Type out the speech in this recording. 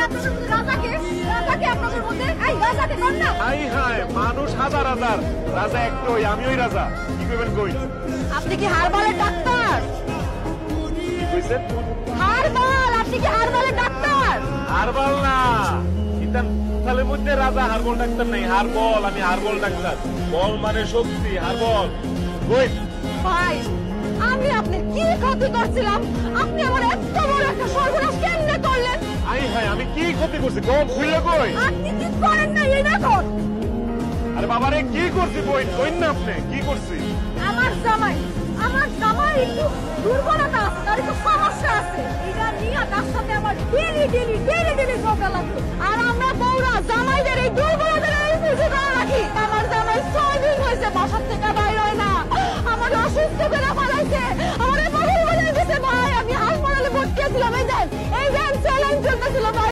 আপনাদের মধ্যে রাজাকে রাজাকে আপনাদের মধ্যে এই রাজাকে কোন না হাই হাই মানুষ হাজার হাজার, রাজা একটাই, আমি ওই রাজা। কি করবেন কই? আপনি কি হারবালের ডাক্তার? কি কইছেন? হারবাল, আপনি কি হারবালের ডাক্তার? হারবাল না, ইতান তালের মধ্যে রাজা হারবল ডাক্তার নাই, হারবল, আমি হারবল ডাক্তার। বল মানে শক্তি, হারবল। কই? ভাই, আমি আপনার কি ক্ষতি করছিলাম? আপনি আমার এত বড় একটা সর্বনাশ কেমনে করলেন? হাই হাই আমি কি ক্ষতি করছি? কোন খুইলে কই? আপনি কি করেন না এই দেখুন। আরে বাবারে কি করছি? কই না আপনি কি করছি? আমার জামাই একটু দুর্বলতা আছে, তার একটু সমস্যা আছে। এটা নিয়ে তার সাথে আমার ডেলি ঝগড়া লাগতো। আর আমরা বউরা জামাই